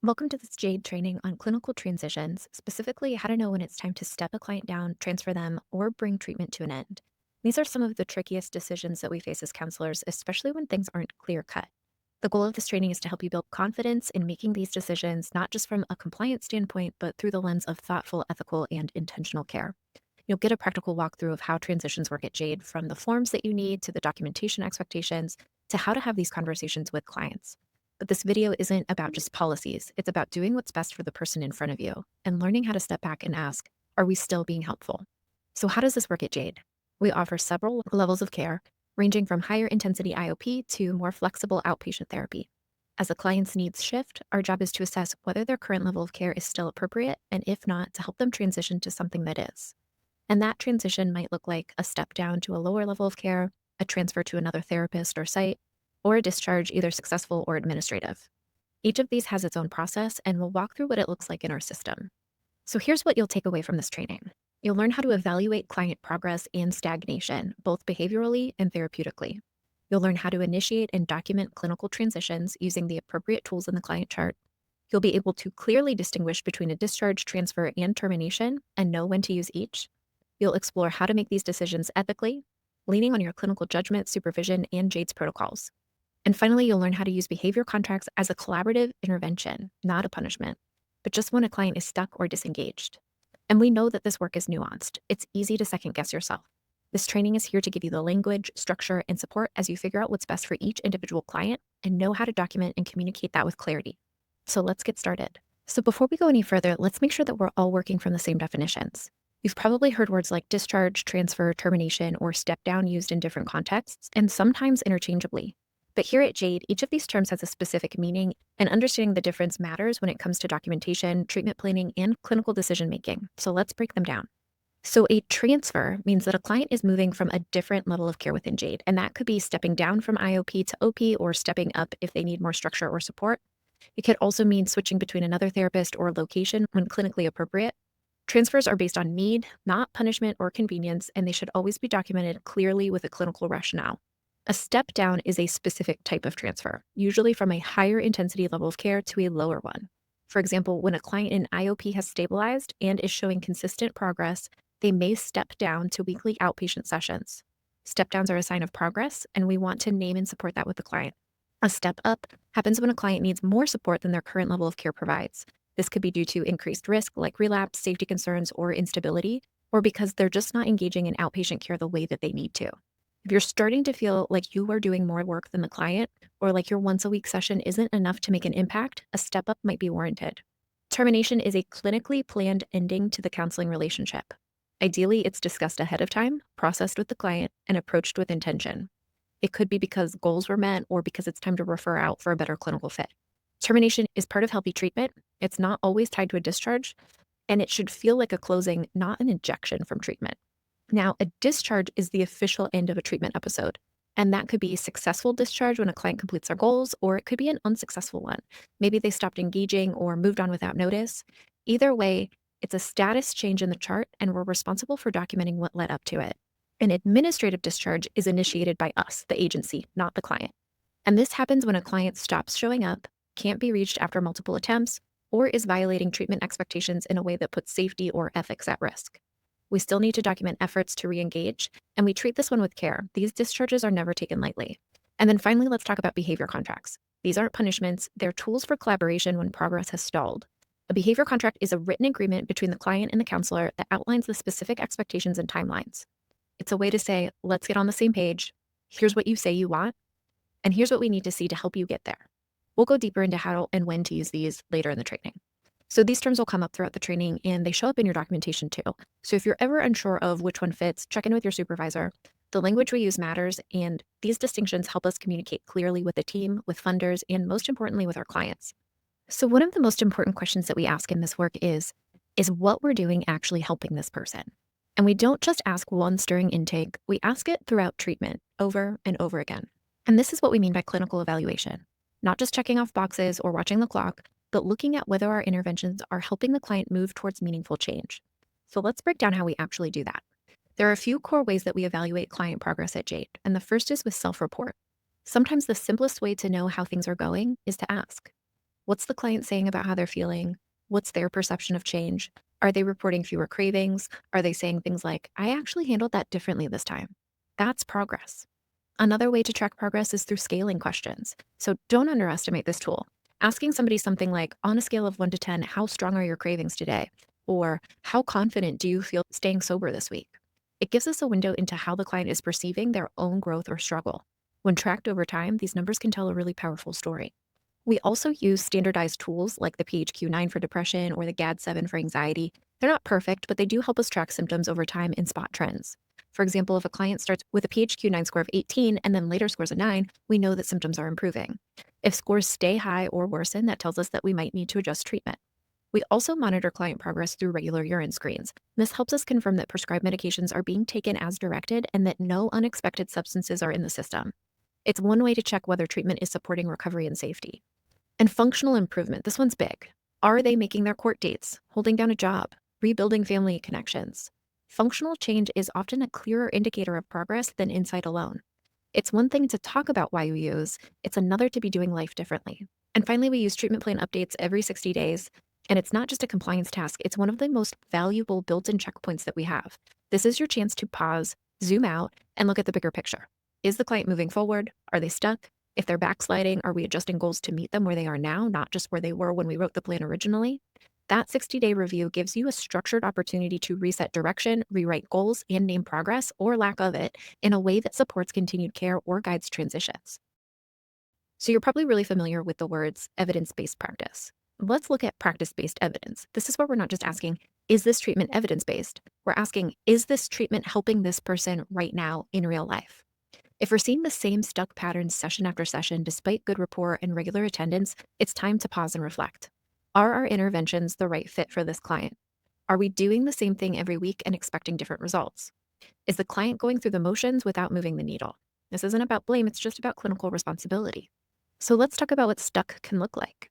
Welcome to this JADE training on clinical transitions, specifically how to know when it's time to step a client down, transfer them, or bring treatment to an end. These are some of the trickiest decisions that we face as counselors, especially when things aren't clear cut. The goal of this training is to help you build confidence in making these decisions, not just from a compliance standpoint, but through the lens of thoughtful, ethical, and intentional care. You'll get a practical walkthrough of how transitions work at JADE, from the forms that you need to the documentation expectations to how to have these conversations with clients. But this video isn't about just policies. It's about doing what's best for the person in front of you and learning how to step back and ask, are we still being helpful? So how does this work at JADE? We offer several levels of care, ranging from higher intensity IOP to more flexible outpatient therapy. As a client's needs shift, our job is to assess whether their current level of care is still appropriate, and if not, to help them transition to something that is. And that transition might look like a step down to a lower level of care, a transfer to another therapist or site, or a discharge, either successful or administrative. Each of these has its own process, and we'll walk through what it looks like in our system. So here's what you'll take away from this training. You'll learn how to evaluate client progress and stagnation, both behaviorally and therapeutically. You'll learn how to initiate and document clinical transitions using the appropriate tools in the client chart. You'll be able to clearly distinguish between a discharge, transfer, and termination and know when to use each. You'll explore how to make these decisions ethically, leaning on your clinical judgment, supervision, and JADE's protocols. And finally, you'll learn how to use behavior contracts as a collaborative intervention, not a punishment, but just when a client is stuck or disengaged. And we know that this work is nuanced. It's easy to second guess yourself. This training is here to give you the language, structure, and support as you figure out what's best for each individual client and know how to document and communicate that with clarity. So let's get started. So before we go any further, let's make sure that we're all working from the same definitions. You've probably heard words like discharge, transfer, termination, or step down used in different contexts, and sometimes interchangeably. But here at JADE, each of these terms has a specific meaning, and understanding the difference matters when it comes to documentation, treatment planning, and clinical decision making. So let's break them down. So a transfer means that a client is moving from a different level of care within JADE, and that could be stepping down from IOP to OP or stepping up if they need more structure or support. It could also mean switching between another therapist or location when clinically appropriate. Transfers are based on need, not punishment or convenience, and they should always be documented clearly with a clinical rationale. A step down is a specific type of transfer, usually from a higher intensity level of care to a lower one. For example, when a client in IOP has stabilized and is showing consistent progress, they may step down to weekly outpatient sessions. Step downs are a sign of progress, and we want to name and support that with the client. A step up happens when a client needs more support than their current level of care provides. This could be due to increased risk like relapse, safety concerns, or instability, or because they're just not engaging in outpatient care the way that they need to. If you're starting to feel like you are doing more work than the client, or like your once a week session isn't enough to make an impact, a step up might be warranted. Termination is a clinically planned ending to the counseling relationship. Ideally, it's discussed ahead of time, processed with the client, and approached with intention. It could be because goals were met or because it's time to refer out for a better clinical fit. Termination is part of healthy treatment. It's not always tied to a discharge, and it should feel like a closing, not an ejection from treatment. Now, a discharge is the official end of a treatment episode, and that could be a successful discharge when a client completes their goals, or it could be an unsuccessful one. Maybe they stopped engaging or moved on without notice. Either way, it's a status change in the chart, and we're responsible for documenting what led up to it. An administrative discharge is initiated by us, the agency, not the client. And this happens when a client stops showing up, can't be reached after multiple attempts, or is violating treatment expectations in a way that puts safety or ethics at risk. We still need to document efforts to re-engage, and we treat this one with care. These discharges are never taken lightly. And then finally, let's talk about behavior contracts. These aren't punishments, they're tools for collaboration when progress has stalled. A behavior contract is a written agreement between the client and the counselor that outlines the specific expectations and timelines. It's a way to say, let's get on the same page. Here's what you say you want, and here's what we need to see to help you get there. We'll go deeper into how and when to use these later in the training. So these terms will come up throughout the training, and they show up in your documentation too. So if you're ever unsure of which one fits, check in with your supervisor. The language we use matters, and these distinctions help us communicate clearly with the team, with funders, and most importantly, with our clients. So one of the most important questions that we ask in this work is what we're doing actually helping this person? And we don't just ask once during intake, we ask it throughout treatment, over and over again. And this is what we mean by clinical evaluation. Not just checking off boxes or watching the clock, but looking at whether our interventions are helping the client move towards meaningful change. So let's break down how we actually do that. There are a few core ways that we evaluate client progress at JADE, and the first is with self-report. Sometimes the simplest way to know how things are going is to ask, What's the client saying about how they're feeling? What's their perception of change? Are they reporting fewer cravings? Are they saying things like, I actually handled that differently this time? That's progress. Another way to track progress is through scaling questions. So don't underestimate this tool. Asking somebody something like, on a scale of 1 to 10, how strong are your cravings today? Or how confident do you feel staying sober this week? It gives us a window into how the client is perceiving their own growth or struggle. When tracked over time, these numbers can tell a really powerful story. We also use standardized tools like the PHQ-9 for depression or the GAD-7 for anxiety. They're not perfect, but they do help us track symptoms over time and spot trends. For example, if a client starts with a PHQ-9 score of 18 and then later scores a 9, we know that symptoms are improving. If scores stay high or worsen, that tells us that we might need to adjust treatment. We also monitor client progress through regular urine screens. This helps us confirm that prescribed medications are being taken as directed and that no unexpected substances are in the system. It's one way to check whether treatment is supporting recovery and safety. And functional improvement, this one's big. Are they making their court dates, holding down a job, rebuilding family connections? Functional change is often a clearer indicator of progress than insight alone. It's one thing to talk about why you use, it's another to be doing life differently. And finally, we use treatment plan updates every 60 days. And it's not just a compliance task, it's one of the most valuable built-in checkpoints that we have. This is your chance to pause, zoom out, and look at the bigger picture. Is the client moving forward? Are they stuck? If they're backsliding, are we adjusting goals to meet them where they are now, not just where they were when we wrote the plan originally? That 60-day review gives you a structured opportunity to reset direction, rewrite goals, and name progress, or lack of it, in a way that supports continued care or guides transitions. So you're probably really familiar with the words evidence-based practice. Let's look at practice-based evidence. This is where we're not just asking, is this treatment evidence-based? We're asking, is this treatment helping this person right now in real life? If we're seeing the same stuck patterns session after session, despite good rapport and regular attendance, it's time to pause and reflect. Are our interventions the right fit for this client? Are we doing the same thing every week and expecting different results? Is the client going through the motions without moving the needle? This isn't about blame, it's just about clinical responsibility. So let's talk about what stuck can look like.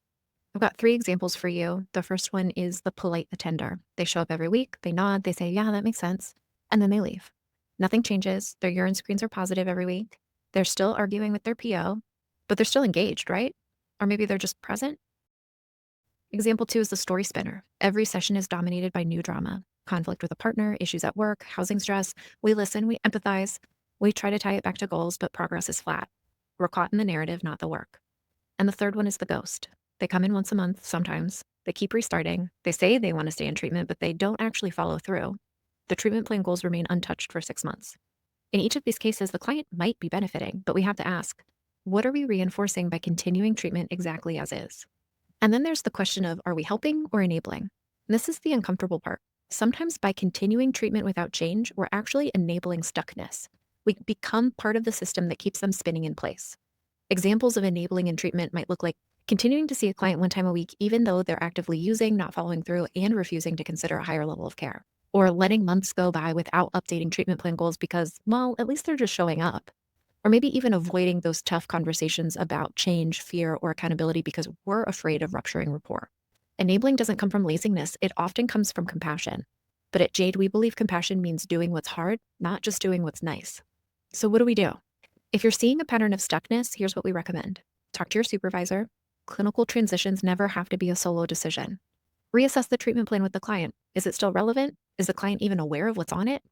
I've got 3 examples for you. The first one is the polite attender. They show up every week, they nod, they say, yeah, that makes sense, and then they leave. Nothing changes. Their urine screens are positive every week. They're still arguing with their PO, but they're still engaged, right? Or maybe they're just present. Example 2 is the story spinner. Every session is dominated by new drama, conflict with a partner, issues at work, housing stress. We listen, we empathize, we try to tie it back to goals, but progress is flat. We're caught in the narrative, not the work. And the third one is the ghost. They come in once a month sometimes. They keep restarting. They say they want to stay in treatment, but they don't actually follow through. The treatment plan goals remain untouched for 6 months. In each of these cases, the client might be benefiting, but we have to ask, what are we reinforcing by continuing treatment exactly as is? And then there's the question of, are we helping or enabling? And this is the uncomfortable part. Sometimes by continuing treatment without change, we're actually enabling stuckness. We become part of the system that keeps them spinning in place. Examples of enabling in treatment might look like continuing to see a client 1 time a week, even though they're actively using, not following through, and refusing to consider a higher level of care. Or letting months go by without updating treatment plan goals because, well, at least they're just showing up. Or maybe even avoiding those tough conversations about change, fear, or accountability because we're afraid of rupturing rapport. Enabling doesn't come from laziness, it often comes from compassion. But at JADE, we believe compassion means doing what's hard, not just doing what's nice. So what do we do? If you're seeing a pattern of stuckness, here's what we recommend. Talk to your supervisor. Clinical transitions never have to be a solo decision. Reassess the treatment plan with the client. Is it still relevant? Is the client even aware of what's on it?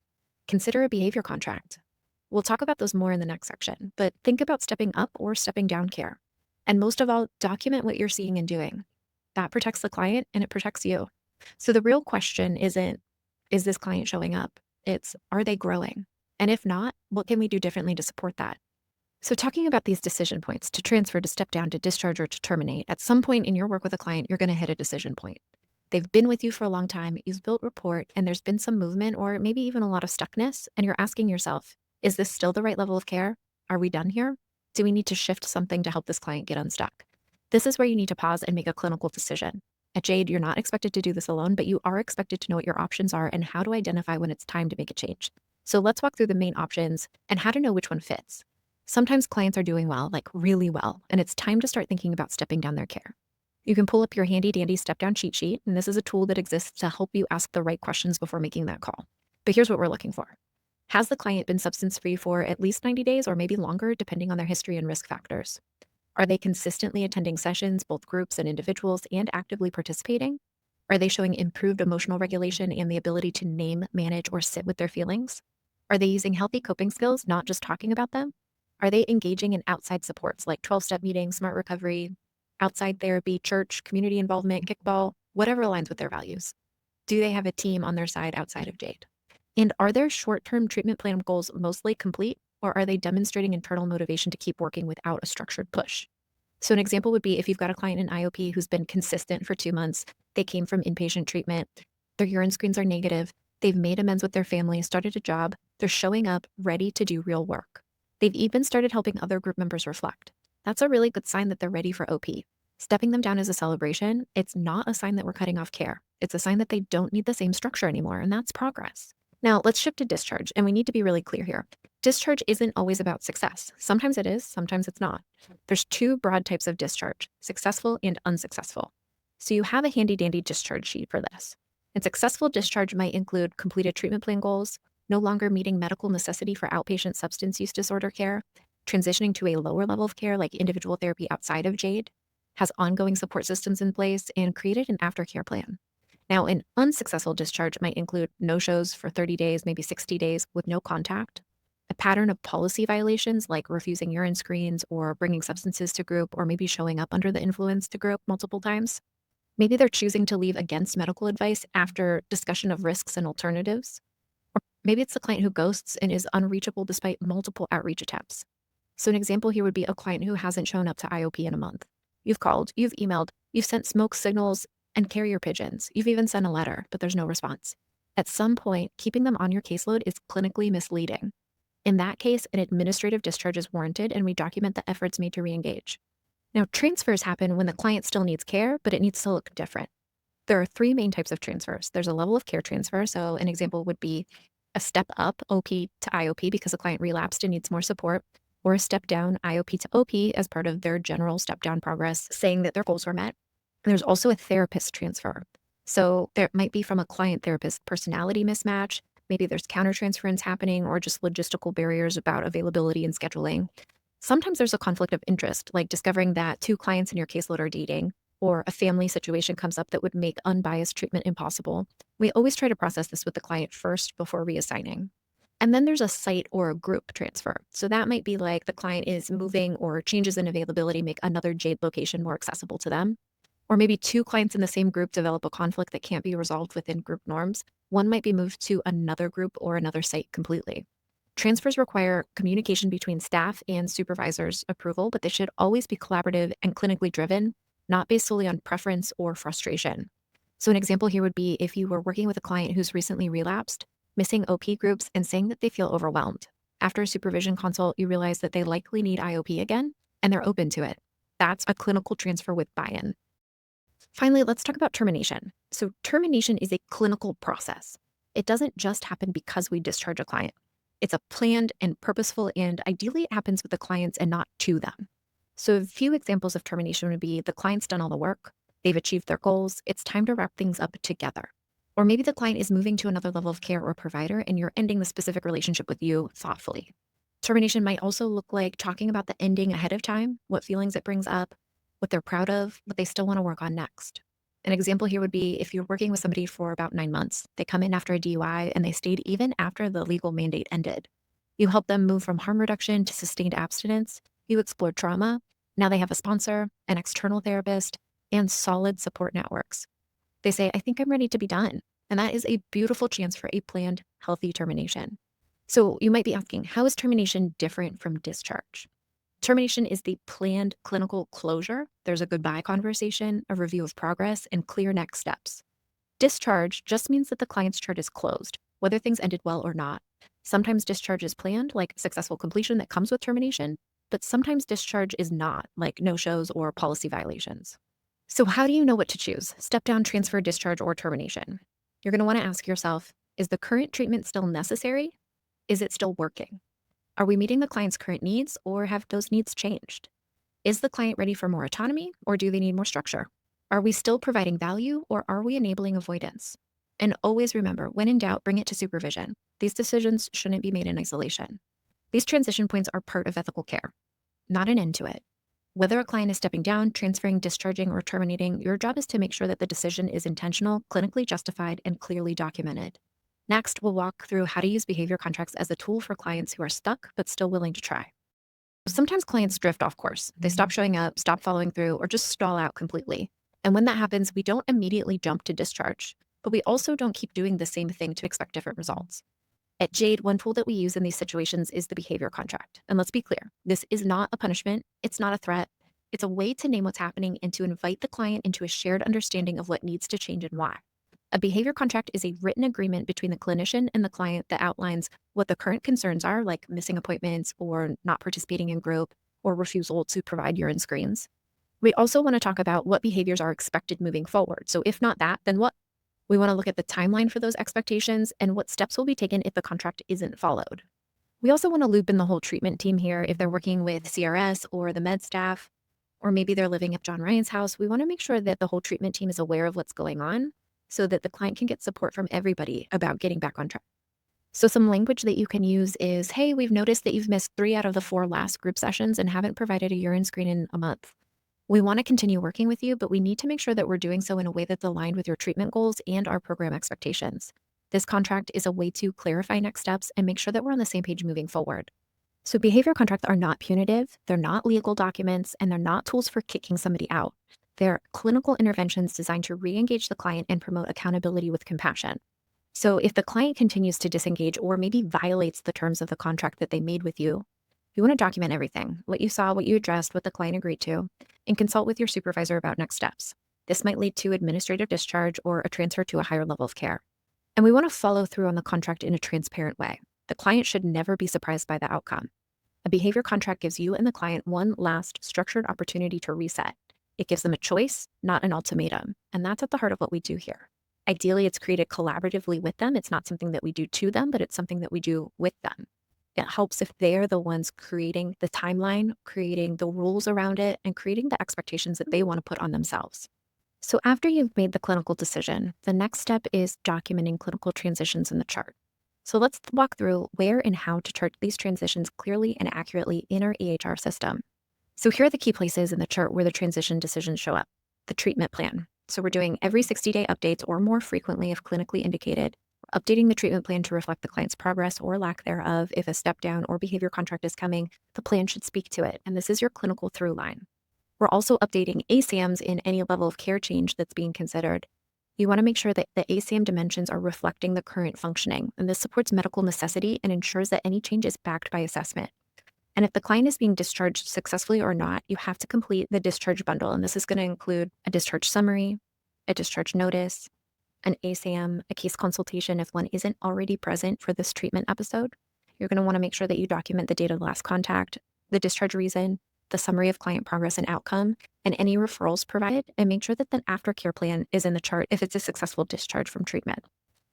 Consider a behavior contract. We'll talk about those more in the next section, but think about stepping up or stepping down care. And most of all, document what you're seeing and doing. That protects the client and it protects you. So the real question isn't, is this client showing up? It's, are they growing? And if not, what can we do differently to support that? So talking about these decision points, to transfer, to step down, to discharge, or to terminate, at some point in your work with a client, you're gonna hit a decision point. They've been with you for a long time, you've built rapport, and there's been some movement or maybe even a lot of stuckness, and you're asking yourself, is this still the right level of care? Are we done here? Do we need to shift something to help this client get unstuck? This is where you need to pause and make a clinical decision. At JADE, you're not expected to do this alone, but you are expected to know what your options are and how to identify when it's time to make a change. So let's walk through the main options and how to know which one fits. Sometimes clients are doing well, like really well, and it's time to start thinking about stepping down their care. You can pull up your handy dandy step down cheat sheet, and this is a tool that exists to help you ask the right questions before making that call. But here's what we're looking for. Has the client been substance free for at least 90 days or maybe longer, depending on their history and risk factors? Are they consistently attending sessions, both groups and individuals, and actively participating? Are they showing improved emotional regulation and the ability to name, manage, or sit with their feelings? Are they using healthy coping skills, not just talking about them? Are they engaging in outside supports like 12-step meetings, smart recovery, outside therapy, church, community involvement, kickball, whatever aligns with their values? Do they have a team on their side outside of JADE? And are their short-term treatment plan goals mostly complete, or are they demonstrating internal motivation to keep working without a structured push? So an example would be if you've got a client in IOP who's been consistent for 2 months, they came from inpatient treatment, their urine screens are negative, they've made amends with their family, started a job, they're showing up ready to do real work. They've even started helping other group members reflect. That's a really good sign that they're ready for OP. Stepping them down as a celebration, it's not a sign that we're cutting off care. It's a sign that they don't need the same structure anymore, and that's progress. Now, let's shift to discharge, and we need to be really clear here. Discharge isn't always about success. Sometimes it is, sometimes it's not. There's two broad types of discharge, successful and unsuccessful. So you have a handy dandy discharge sheet for this. And successful discharge might include completed treatment plan goals, no longer meeting medical necessity for outpatient substance use disorder care, transitioning to a lower level of care like individual therapy outside of JADE, has ongoing support systems in place, and created an aftercare plan. Now, an unsuccessful discharge might include no-shows for 30 days, maybe 60 days with no contact, a pattern of policy violations like refusing urine screens or bringing substances to group, or maybe showing up under the influence to group multiple times. Maybe they're choosing to leave against medical advice after discussion of risks and alternatives. Or maybe it's the client who ghosts and is unreachable despite multiple outreach attempts. So an example here would be a client who hasn't shown up to IOP in a month. You've called, you've emailed, you've sent smoke signals and carrier pigeons. You've even sent a letter, but there's no response. At some point, keeping them on your caseload is clinically misleading. In that case, an administrative discharge is warranted, and we document the efforts made to reengage. Now, transfers happen when the client still needs care, but it needs to look different. There are three main types of transfers. There's a level of care transfer. So an example would be a step up OP to IOP because the client relapsed and needs more support, or a step down IOP to OP as part of their general step down progress, saying that their goals were met. And there's also a therapist transfer. So there might be from a client therapist personality mismatch. Maybe there's countertransference happening or just logistical barriers about availability and scheduling. Sometimes there's a conflict of interest, like discovering that two clients in your caseload are dating, or a family situation comes up that would make unbiased treatment impossible. We always try to process this with the client first before reassigning. And then there's a site or a group transfer. So that might be like the client is moving or changes in availability make another JADE location more accessible to them. Or maybe two clients in the same group develop a conflict that can't be resolved within group norms. One might be moved to another group or another site completely. Transfers require communication between staff and supervisors' approval, but they should always be collaborative and clinically driven, not based solely on preference or frustration. So an example here would be if you were working with a client who's recently relapsed, missing OP groups and saying that they feel overwhelmed. After a supervision consult, you realize that they likely need IOP again, and they're open to it. That's a clinical transfer with buy-in. Finally, let's talk about termination. So termination is a clinical process. It doesn't just happen because we discharge a client. It's a planned and purposeful, and ideally it happens with the clients and not to them. So a few examples of termination would be the client's done all the work, they've achieved their goals, it's time to wrap things up together. Or maybe the client is moving to another level of care or provider and you're ending the specific relationship with you thoughtfully. Termination might also look like talking about the ending ahead of time, what feelings it brings up, what they're proud of, what they still want to work on next. An example here would be if you're working with somebody for about 9 months, they come in after a DUI and they stayed even after the legal mandate ended. You help them move from harm reduction to sustained abstinence. You explore trauma. Now they have a sponsor, an external therapist, and solid support networks. They say, I think I'm ready to be done. And that is a beautiful chance for a planned, healthy termination. So you might be asking, how is termination different from discharge? Termination is the planned clinical closure. There's a goodbye conversation, a review of progress, and clear next steps. Discharge just means that the client's chart is closed, whether things ended well or not. Sometimes discharge is planned, like successful completion that comes with termination, but sometimes discharge is not, like no-shows or policy violations. So how do you know what to choose? Step down, transfer, discharge, or termination? You're going to want to ask yourself, is the current treatment still necessary? Is it still working? Are we meeting the client's current needs, or have those needs changed? Is the client ready for more autonomy, or do they need more structure? Are we still providing value, or are we enabling avoidance? And always remember, when in doubt, bring it to supervision. These decisions shouldn't be made in isolation. These transition points are part of ethical care, not an end to it. Whether a client is stepping down, transferring, discharging, or terminating, your job is to make sure that the decision is intentional, clinically justified, and clearly documented. Next, we'll walk through how to use behavior contracts as a tool for clients who are stuck but still willing to try. Sometimes clients drift off course. They stop showing up, stop following through, or just stall out completely. And when that happens, we don't immediately jump to discharge, but we also don't keep doing the same thing to expect different results. At JADE, one tool that we use in these situations is the behavior contract. And let's be clear, this is not a punishment, it's not a threat. It's a way to name what's happening and to invite the client into a shared understanding of what needs to change and why. A behavior contract is a written agreement between the clinician and the client that outlines what the current concerns are, like missing appointments or not participating in group or refusal to provide urine screens. We also want to talk about what behaviors are expected moving forward. So if not that, then what? We want to look at the timeline for those expectations and what steps will be taken if the contract isn't followed. We also want to loop in the whole treatment team here. If they're working with CRS or the med staff, or maybe they're living at John Ryan's house, we want to make sure that the whole treatment team is aware of what's going on so that the client can get support from everybody about getting back on track. So some language that you can use is, hey, we've noticed that you've missed 3 out of the 4 last group sessions and haven't provided a urine screen in a month. We want to continue working with you, but we need to make sure that we're doing so in a way that's aligned with your treatment goals and our program expectations. This contract is a way to clarify next steps and make sure that we're on the same page moving forward. So behavior contracts are not punitive, they're not legal documents, and they're not tools for kicking somebody out. They're clinical interventions designed to re-engage the client and promote accountability with compassion. So if the client continues to disengage or maybe violates the terms of the contract that they made with you, you want to document everything, what you saw, what you addressed, what the client agreed to, and consult with your supervisor about next steps. This might lead to administrative discharge or a transfer to a higher level of care. And we want to follow through on the contract in a transparent way. The client should never be surprised by the outcome. A behavior contract gives you and the client one last structured opportunity to reset. It gives them a choice, not an ultimatum. And that's at the heart of what we do here. Ideally, it's created collaboratively with them. It's not something that we do to them, but it's something that we do with them. It helps if they're the ones creating the timeline, creating the rules around it, and creating the expectations that they want to put on themselves. So after you've made the clinical decision, the next step is documenting clinical transitions in the chart. So let's walk through where and how to chart these transitions clearly and accurately in our EHR system. So here are the key places in the chart where the transition decisions show up. The treatment plan. So we're doing every 60-day updates or more frequently if clinically indicated. We're updating the treatment plan to reflect the client's progress or lack thereof. If a step down or behavior contract is coming, the plan should speak to it. And this is your clinical through line. We're also updating ASAMs in any level of care change that's being considered. You want to make sure that the ASAM dimensions are reflecting the current functioning, and this supports medical necessity and ensures that any change is backed by assessment. And if the client is being discharged successfully or not, you have to complete the discharge bundle. And this is going to include a discharge summary, a discharge notice, an ASAM, a case consultation if one isn't already present for this treatment episode. You're going to want to make sure that you document the date of last contact, the discharge reason, the summary of client progress and outcome, and any referrals provided, and make sure that the aftercare plan is in the chart if it's a successful discharge from treatment.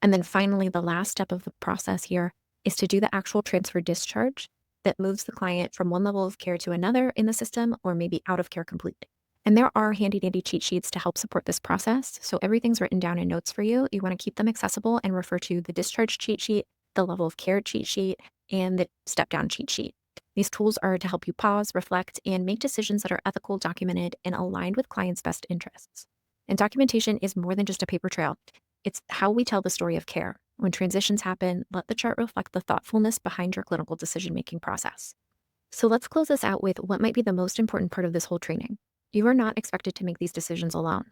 And then finally, the last step of the process here is to do the actual transfer discharge that moves the client from one level of care to another in the system or maybe out of care completely. And there are handy-dandy cheat sheets to help support this process. So everything's written down in notes for you. You want to keep them accessible and refer to the discharge cheat sheet, the level of care cheat sheet, and the step-down cheat sheet. These tools are to help you pause, reflect, and make decisions that are ethical, documented, and aligned with clients' best interests. And documentation is more than just a paper trail. It's how we tell the story of care. When transitions happen, let the chart reflect the thoughtfulness behind your clinical decision-making process. So let's close this out with what might be the most important part of this whole training. You are not expected to make these decisions alone.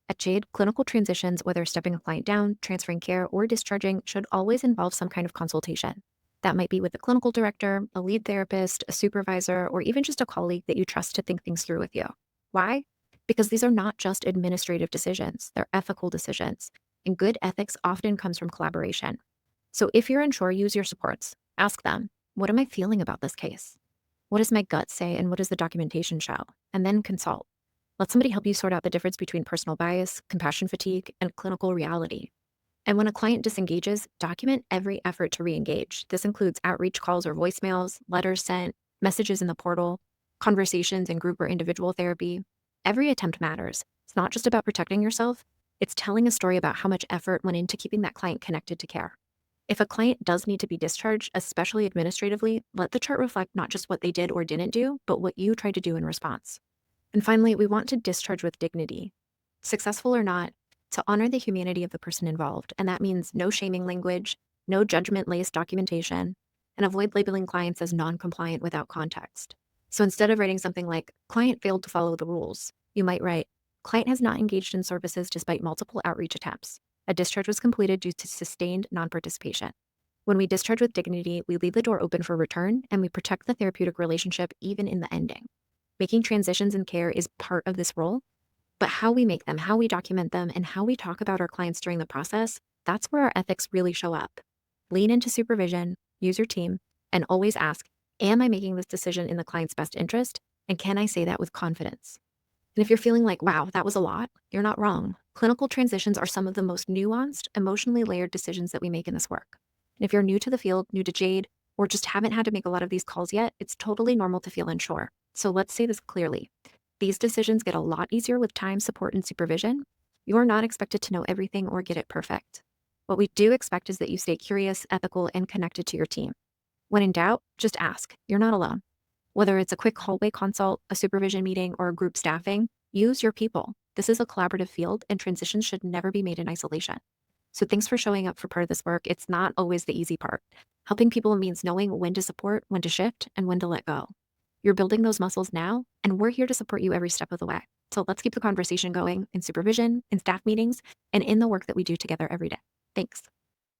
At JADE, clinical transitions, whether stepping a client down, transferring care, or discharging, should always involve some kind of consultation. That might be with a clinical director, a lead therapist, a supervisor, or even just a colleague that you trust to think things through with you. Why? Because these are not just administrative decisions, they're ethical decisions. And good ethics often comes from collaboration. So if you're unsure, use your supports. Ask them, what am I feeling about this case? What does my gut say and what does the documentation show? And then consult. Let somebody help you sort out the difference between personal bias, compassion fatigue, and clinical reality. And when a client disengages, document every effort to re-engage. This includes outreach calls or voicemails, letters sent, messages in the portal, conversations in group or individual therapy. Every attempt matters. It's not just about protecting yourself. It's telling a story about how much effort went into keeping that client connected to care. If a client does need to be discharged, especially administratively, let the chart reflect not just what they did or didn't do, but what you tried to do in response. And finally, we want to discharge with dignity. Successful or not, to honor the humanity of the person involved. And that means no shaming language, no judgment laced documentation, and avoid labeling clients as non compliant without context. So instead of writing something like, client failed to follow the rules, you might write, client has not engaged in services despite multiple outreach attempts. A discharge was completed due to sustained non participation. When we discharge with dignity, we leave the door open for return and we protect the therapeutic relationship even in the ending. Making transitions in care is part of this role, but how we make them, how we document them, and how we talk about our clients during the process, that's where our ethics really show up. Lean into supervision, use your team, and always ask, am I making this decision in the client's best interest? And can I say that with confidence? And if you're feeling like, wow, that was a lot, you're not wrong. Clinical transitions are some of the most nuanced, emotionally layered decisions that we make in this work. And if you're new to the field, new to JADE, or just haven't had to make a lot of these calls yet, it's totally normal to feel unsure. So let's say this clearly. These decisions get a lot easier with time, support, and supervision. You're not expected to know everything or get it perfect. What we do expect is that you stay curious, ethical, and connected to your team. When in doubt, just ask. You're not alone. Whether it's a quick hallway consult, a supervision meeting, or group staffing, use your people. This is a collaborative field, and transitions should never be made in isolation. So thanks for showing up for part of this work. It's not always the easy part. Helping people means knowing when to support, when to shift, and when to let go. You're building those muscles now, and we're here to support you every step of the way. So let's keep the conversation going in supervision, in staff meetings, and in the work that we do together every day. Thanks.